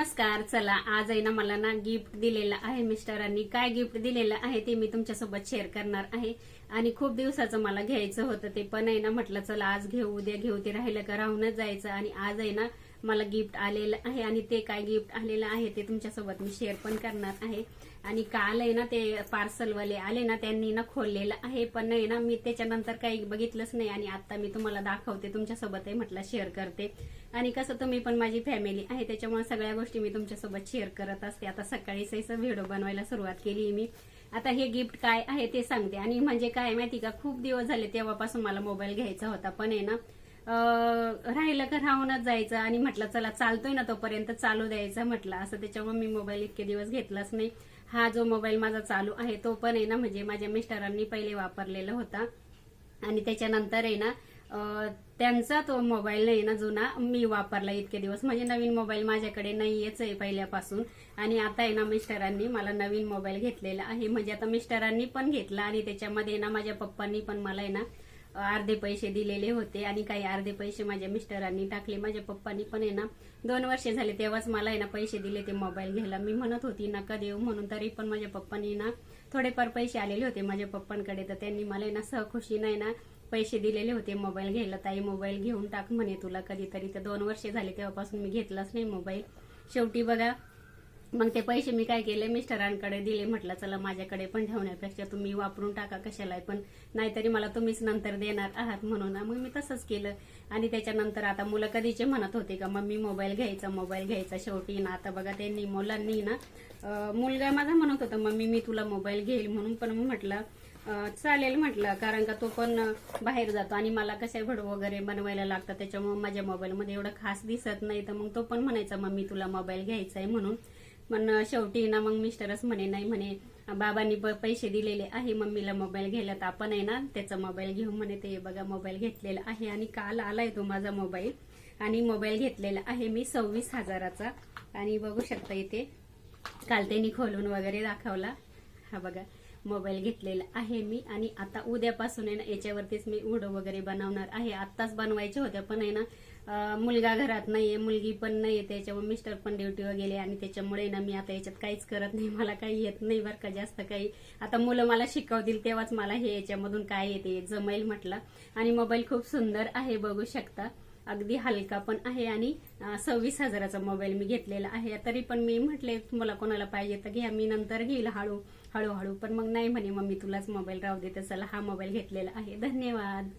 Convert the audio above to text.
नमस्कार. चला, आज आहे ना मला ना गिफ्ट दिलेलं आहे मिस्टरांनी. काय गिफ्ट दिलेलं आहे ते मी तुमच्यासोबत शेअर करणार आहे. आणि खूप दिवसाचं मला घ्यायचं होतं ते पण आहे ना, म्हटलं चला आज घेऊ उद्या घेऊ, ते राहिलं का राहूनच जायचं. आणि आज आहे ना मला गिफ्ट आलेलं आहे आणि ते काय गिफ्ट आलेलं आहे ते तुमच्यासोबत मी शेअर पण करणार आहे. आणि काल आहे ना ते पार्सलवाले आले ना, त्यांनी ना खोललेलं आहे, पण आहे ना मी त्याच्यानंतर काही बघितलंच नाही. आणि आता मी तुम्हाला दाखवते, तुमच्यासोबत आहे म्हटलं शेअर करते. आणि कसं तुम्ही पण माझी फॅमिली आहे त्याच्यामुळे सगळ्या गोष्टी मी तुमच्यासोबत शेअर करत असते. आता सकाळी व्हिडिओ बनवायला सुरुवात केली मी. आता हे गिफ्ट काय आहे ते सांगते. आणि म्हणजे काय माहिती का, खूप दिवस झाले तेव्हापासून मला मोबाईल घ्यायचा होता, पण आहे ना राहिलं का राहूनच जायचं. आणि म्हटलं चला चालतोय ना तोपर्यंत चालू द्यायचा म्हटलं असं, त्याच्यामुळे मी मोबाईल इतके दिवस घेतलाच नाही. हा जो मोबाईल माझा चालू आहे तो पण आहे ना म्हणजे माझ्या मिस्टरांनी पहिले वापरलेला होता. आणि त्याच्यानंतर आहे ना त्यांचा तो मोबाईल नाही ना जुना मी वापरला इतके दिवस. म्हणजे नवीन मोबाईल माझ्याकडे नाहीयेच आहे पहिल्यापासून. आणि आता आहे ना मिस्टरांनी मला नवीन मोबाईल घेतलेला आहे. म्हणजे आता मिस्टरांनी पण घेतला आणि त्याच्यामध्ये ना माझ्या पप्पांनी पण मला आहे ना अर्धे पैसे दिलेले होते आणि काही अर्धे पैसे माझ्या मिस्टरांनी टाकले. माझ्या पप्पांनी पण आहे ना 2 वर्षे झाले तेव्हाच मला आहे ना पैसे दिले ते मोबाईल घ्यायला. मी म्हणत होती नका देऊ म्हणून, तरी पण माझ्या पप्पांनी ना थोडेफार पैसे आलेले होते माझ्या पप्पांकडे, तर त्यांनी मला आहे ना सहखुशी नाही ना पैसे दिलेले होते मोबाईल घ्यायला. ताई मोबाईल घेऊन टाक म्हणे तुला कधीतरी. तर 2 वर्षे झाले तेव्हापासून मी घेतलाच नाही मोबाईल. शेवटी बघा मग ते पैसे मी काय केले मिस्टरांकडे दिले. म्हटलं चला माझ्याकडे पण ठेवण्यापेक्षा तुम्ही वापरून टाका कशाला पण, नाहीतरी मला तुम्हीच नंतर देणार आहात म्हणून. मग मी तसंच केलं. आणि त्याच्यानंतर आता मुलं कधीचे म्हणत होते का मम्मी मोबाईल घ्यायचा. शेवटी ना आता बघा त्यांनी मुलांनी ना मुलगा माझा म्हणत होता मम्मी मी तुला मोबाईल घेईल म्हणून, पण म्हटलं चालेल म्हटलं, कारण का तो पण बाहेर जातो आणि मला कसे व्हिडिओ वगैरे बनवायला लागतात त्याच्यामुळे माझ्या मोबाईलमध्ये एवढं खास दिसत नाही. तर मग तो पण म्हणायचा मम्मी तुला मोबाईल घ्यायचा आहे म्हणून. पण शेवटी ना मग मिस्टरच म्हणे नाही म्हणे बाबांनी पैसे दिलेले आहे मम्मीला मोबाईल घ्यायला, तर आपण आहे ना त्याचा मोबाईल घेऊ म्हणे. ते बघा मोबाईल घेतलेला आहे आणि काल आलाय तो माझा मोबाईल. आणि मोबाईल घेतलेला आहे मी 26,000चा. आणि बघू शकता इथे काल त्यांनी खोलून वगैरे दाखवला. हा बघा मोबाईल घेतलेला आहे मी. आणि आता उद्यापासून आहे ना याच्यावरतीच मी व्हिडिओ वगैरे बनवणार आहे. आत्ताच बनवायचे होते पण आहे ना मुलगा घरात नाहीये, मुलगी पण नाहीये, त्याच्यामुळे मिस्टर पण ड्युटीवर गेले आणि त्याच्यामुळे ना मी आता याच्यात काहीच करत नाही. मला काही येत नाही बरं का जास्त काही. आता मुलं मला शिकवतील तेव्हाच मला हे याच्यामधून काय येते जमेल म्हटलं. आणि मोबाईल खूप सुंदर आहे बघू शकता, अगदी हलका पण आहे. आणि 26,000चा मोबाईल मी घेतलेला आहे. तरी पण मी म्हटले तुम्हाला कोणाला पाहिजे तर घ्या, मी नंतर घेईल हळूहळू. पण मग नाही म्हणे मम्मी तुलाच मोबाईल राहू दे, तर चला हा मोबाईल घेतलेला आहे. धन्यवाद.